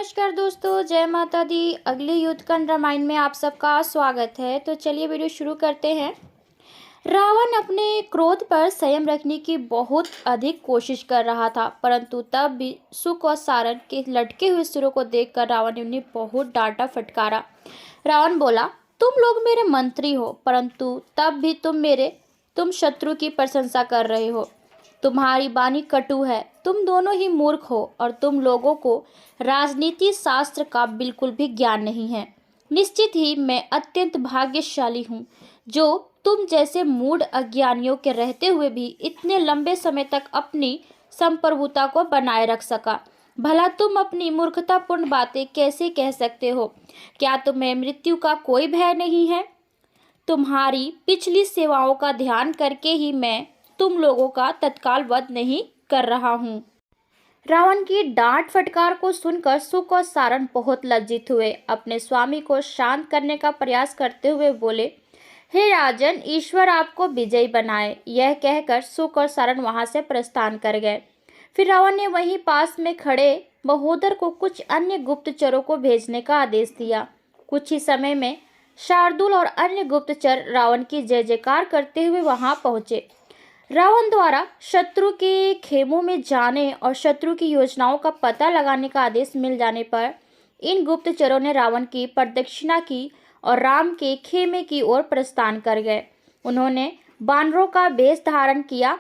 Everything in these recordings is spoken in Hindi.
नमस्कार दोस्तों, जय माता दी। अगले युद्धकांड रामायण में आप सबका स्वागत है। तो चलिए वीडियो शुरू करते हैं। रावण अपने क्रोध पर संयम रखने की बहुत अधिक कोशिश कर रहा था, परंतु तब भी सुख और सारन के लटके हुए सिरों को देखकर रावण ने उन्हें बहुत डांटा फटकारा। रावण बोला, तुम लोग मेरे मंत्री हो, परंतु तब भी तुम शत्रु की प्रशंसा कर रहे हो। तुम्हारी वाणी कटु है, तुम दोनों ही मूर्ख हो और तुम लोगों को राजनीति शास्त्र का बिल्कुल भी ज्ञान नहीं है। निश्चित ही मैं अत्यंत भाग्यशाली हूँ जो तुम जैसे मूढ़ अज्ञानियों के रहते हुए भी इतने लंबे समय तक अपनी संप्रभुता को बनाए रख सका। भला तुम अपनी मूर्खतापूर्ण बातें कैसे कह सकते हो? क्या तुम्हें मृत्यु का कोई भय नहीं है? तुम्हारी पिछली सेवाओं का ध्यान करके ही मैं तुम लोगों का तत्काल वध नहीं कर रहा हूँ। रावण की डांट फटकार को सुनकर सुक और सारन बहुत लज्जित हुए। अपने स्वामी को शांत करने का प्रयास करते हुए बोले, हे राजन, ईश्वर आपको विजयी बनाए। यह कहकर सुक और सारन वहां से प्रस्थान कर गए। फिर रावण ने वहीं पास में खड़े महोदर को कुछ अन्य गुप्तचरों को भेजने का आदेश दिया। कुछ ही समय में शार्दुल और अन्य गुप्तचर रावण की जय जयकार करते हुए वहां पहुंचे। रावण द्वारा शत्रु के खेमों में जाने और शत्रु की योजनाओं का पता लगाने का आदेश मिल जाने पर इन गुप्तचरों ने रावण की प्रदक्षिणा की और राम के खेमे की ओर प्रस्थान कर गए। उन्होंने बानरों का वेश धारण किया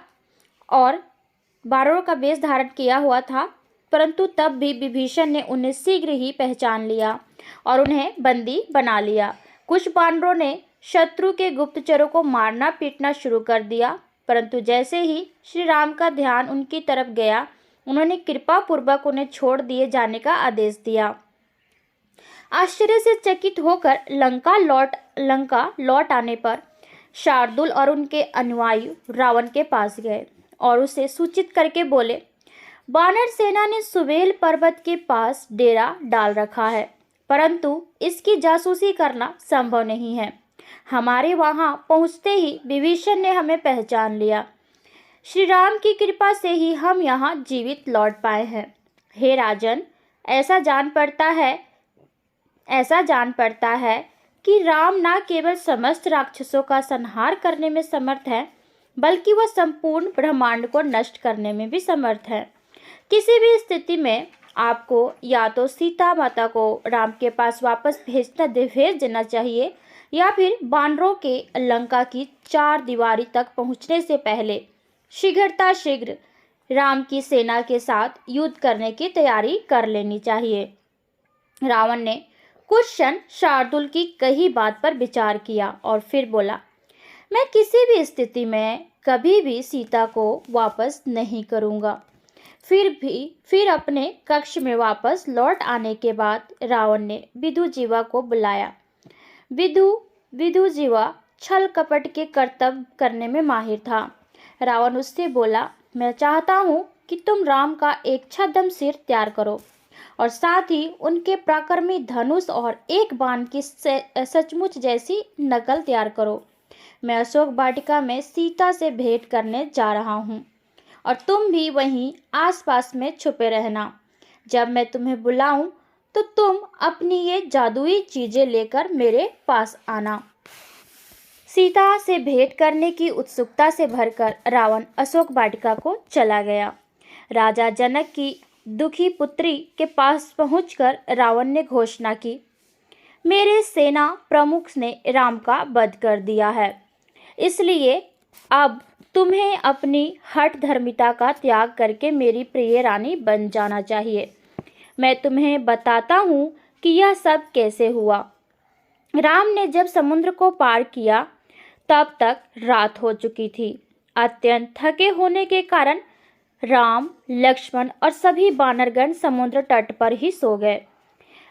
हुआ था, परंतु तब भी विभीषण ने उन्हें शीघ्र ही पहचान लिया और उन्हें बंदी बना लिया। कुछ बानरों ने शत्रु के गुप्तचरों को मारना पीटना शुरू कर दिया, परंतु जैसे ही श्री राम का ध्यान उनकी तरफ गया, उन्होंने कृपा पूर्वक उन्हें छोड़ दिए जाने का आदेश दिया। आश्चर्य से चकित होकर लंका लौट आने पर शार्दुल और उनके अनुयायी रावण के पास गए और उसे सूचित करके बोले, वानर सेना ने सुवेल पर्वत के पास डेरा डाल रखा है, परंतु इसकी जासूसी करना संभव नहीं है। हमारे वहां पहुंचते ही विभीषण ने हमें पहचान लिया। श्री राम की कृपा से ही हम यहाँ जीवित लौट पाए हैं। हे राजन, ऐसा जान पड़ता है कि राम न केवल समस्त राक्षसों का संहार करने में समर्थ है, बल्कि वह संपूर्ण ब्रह्मांड को नष्ट करने में भी समर्थ है। किसी भी स्थिति में आपको या तो सीता माता को राम के पास वापस भेज देना चाहिए या फिर बानरों के लंका की 4 दीवारी तक पहुंचने से पहले शीघ्र राम की सेना के साथ युद्ध करने की तैयारी कर लेनी चाहिए। रावण ने कुछ क्षण शार्दुल की कही बात पर विचार किया और फिर बोला, मैं किसी भी स्थिति में कभी भी सीता को वापस नहीं करूंगा। फिर अपने कक्ष में वापस लौट आने के बाद रावण ने विदुजीवा को बुलाया। विदुजीवा छल कपट के कर्तव्य करने में माहिर था। रावण उससे बोला, मैं चाहता हूँ कि तुम राम का एक छद्म सिर तैयार करो और साथ ही उनके पराक्रमी धनुष और एक बाण की सचमुच जैसी नकल तैयार करो। मैं अशोक वाटिका में सीता से भेंट करने जा रहा हूँ और तुम भी वहीं आसपास में छुपे रहना। जब मैं तुम्हें बुलाऊं तो तुम अपनी ये जादुई चीजें लेकर मेरे पास आना। सीता से भेंट करने की उत्सुकता से भरकर रावण अशोक वाटिका को चला गया। राजा जनक की दुखी पुत्री के पास पहुंचकर रावण ने घोषणा की, मेरे सेना प्रमुख ने राम का वध कर दिया है, इसलिए अब तुम्हें अपनी हठ धर्मिता का त्याग करके मेरी प्रिय रानी बन जाना चाहिए। मैं तुम्हें बताता हूँ कि यह सब कैसे हुआ। राम ने जब समुद्र को पार किया तब तक रात हो चुकी थी। अत्यंत थके होने के कारण राम, लक्ष्मण और सभी वानरगण समुद्र तट पर ही सो गए।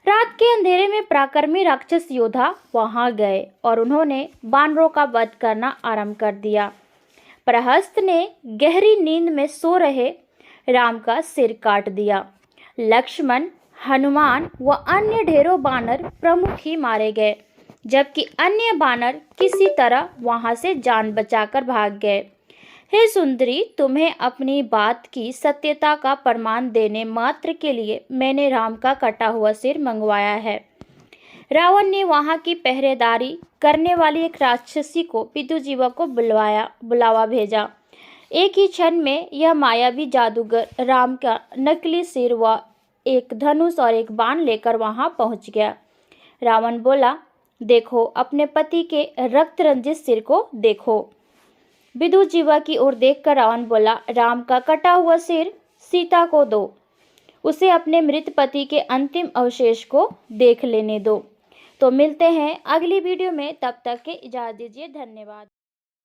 रात के अंधेरे में पराक्रमी राक्षस योद्धा वहां गए और उन्होंने वानरों का वध करना आरंभ कर दिया। प्रहस्त ने गहरी नींद में सो रहे राम का सिर काट दिया। लक्ष्मण, हनुमान व अन्य ढेरों वानर प्रमुख ही मारे गए, जबकि अन्य वानर किसी तरह वहां से जान बचाकर भाग गए। हे सुंदरी, तुम्हें अपनी बात की सत्यता का प्रमाण देने मात्र के लिए मैंने राम का कटा हुआ सिर मंगवाया है। रावण ने वहां की पहरेदारी करने वाली एक राक्षसी को विदुजीवा को बुलावा भेजा। एक ही क्षण में यह मायावी जादूगर राम का नकली सिर व एक धनुष और एक बाण लेकर वहां पहुंच गया। रावण बोला, देखो, अपने पति के रक्त रंजित सिर को देखो। विदुजीवा की ओर देखकर रावण बोला, राम का कटा हुआ सिर सीता को दो, उसे अपने मृत पति के अंतिम अवशेष को देख लेने दो। तो मिलते हैं अगली वीडियो में, तब तक के इजाजत दीजिए। धन्यवाद।